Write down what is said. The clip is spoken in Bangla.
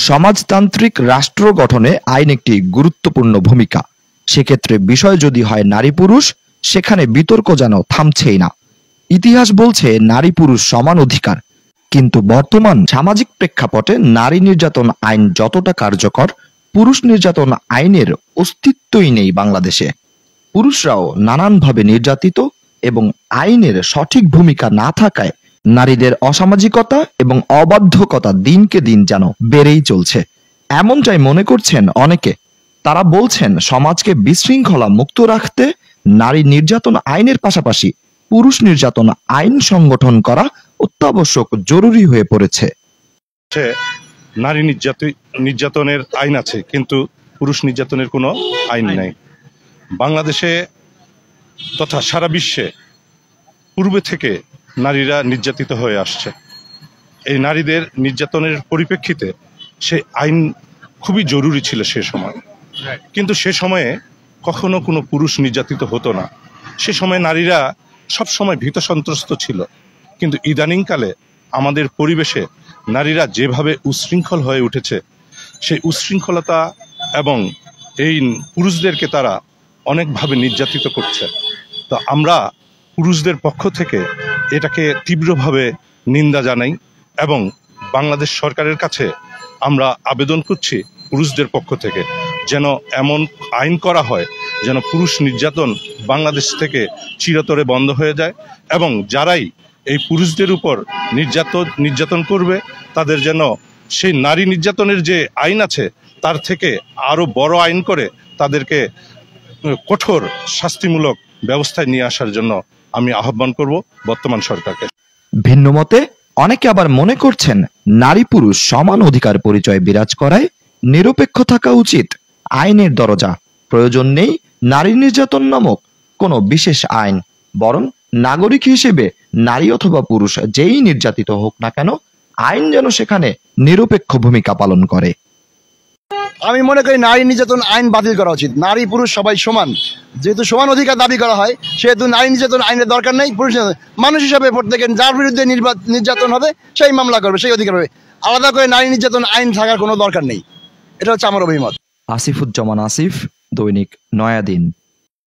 সমাজতান্ত্রিক রাষ্ট্র গঠনে আইন একটি গুরুত্বপূর্ণ ভূমিকা। সেক্ষেত্রে বিষয় যদি হয় নারী পুরুষ, সেখানে বিতর্ক যেন থামছেই না। ইতিহাস বলছে নারী পুরুষ সমান অধিকার, কিন্তু বর্তমান সামাজিক প্রেক্ষাপটে নারী নির্যাতন আইন যতটা কার্যকর, পুরুষ নির্যাতন আইনের অস্তিত্বই নেই বাংলাদেশে। পুরুষরাও নানানভাবে নির্যাতিত এবং আইনের সঠিক ভূমিকা না থাকায় নারীদের অসামাজিকতা এবং অবাধ্যকতা দিনকে দিন যেন বেড়েই চলছে, এমনটাই মনে করছেন অনেকে। তারা বলছেন সমাজকে বিশৃঙ্খলা মুক্ত রাখতে নারী নির্যাতন আইনের পাশাপাশি পুরুষ নির্যাতন আইন সংগঠন করা অত্যাবশ্যক জরুরি হয়ে পড়েছে। নারী নির্যাতনের আইন আছে, কিন্তু পুরুষ নির্যাতনের কোনো আইন নাই। বাংলাদেশে তথা সারা বিশ্বে পূর্বে থেকে নারীরা নির্যাতিত হয়ে আসছে। এই নারীদের নির্যাতনের পরিপ্রেক্ষিতে সেই আইন খুবই জরুরি ছিল সে সময়, কিন্তু সে সময়ে কখনো কোনো পুরুষ নির্যাতিত হতো না। সে সময় নারীরা সবসময় ভীত সন্ত্রস্ত ছিল, কিন্তু ইদানিংকালে আমাদের পরিবেশে নারীরা যেভাবে উচ্ছৃঙ্খল হয়ে উঠেছে, সেই উচ্ছৃঙ্খলতা এবং এই পুরুষদেরকে তারা অনেকভাবে নির্যাতিত করছে। তো আমরা পুরুষদের পক্ষ থেকে এটাকে তীব্রভাবে নিন্দা জানাই এবং বাংলাদেশ সরকারের কাছে আমরা আবেদন করছি পুরুষদের পক্ষ থেকে যেন এমন আইন করা হয় যেন পুরুষ নির্যাতন বাংলাদেশ থেকে চিরতরে বন্ধ হয়ে যায়, এবং যারাই এই পুরুষদের উপর নির্যাতন করবে তাদের যেন সেই নারী নির্যাতনের যে আইন আছে তার থেকে আরো বড় আইন করে তাদেরকে কঠোর শাস্তিমূলক ব্যবস্থায় নিয়ে আসার জন্য আমি আহ্বান করব বর্তমান সরকারকে। ভিন্ন মতে অনেকে আবার মনে করছেন নারী পুরুষ সমান অধিকার পরিচয় বিরাজ করায় নিরপেক্ষ থাকা উচিত। আইনের দরজা প্রয়োজন নেই নারী নির্যাতন নামক কোনো বিশেষ আইন, বরং নাগরিক হিসেবে নারী অথবা পুরুষ যেই নির্যাতিত হোক না কেন, আইন যেন সেখানে নিরপেক্ষ ভূমিকা পালন করে। আমি মনে করি নারী নির্যাতন আইন বাতিল করা উচিত। নারী পুরুষ সবাই সমান, যেহেতু সমান অধিকার দাবি করা হয় সেহেতু নারী নির্যাতন আইনের দরকার নেই। পুরুষ মানুষ হিসাবে প্রত্যেকের যার বিরুদ্ধে নির্যাতন হবে সেই মামলা করবে, সেই অধিকার হবে। আলাদা করে নারী নির্যাতন আইন থাকার কোনো দরকার নেই। এটা হচ্ছে আমার অভিমত। আসিফুজ্জামান আসিফ, দৈনিক নয়াদিন।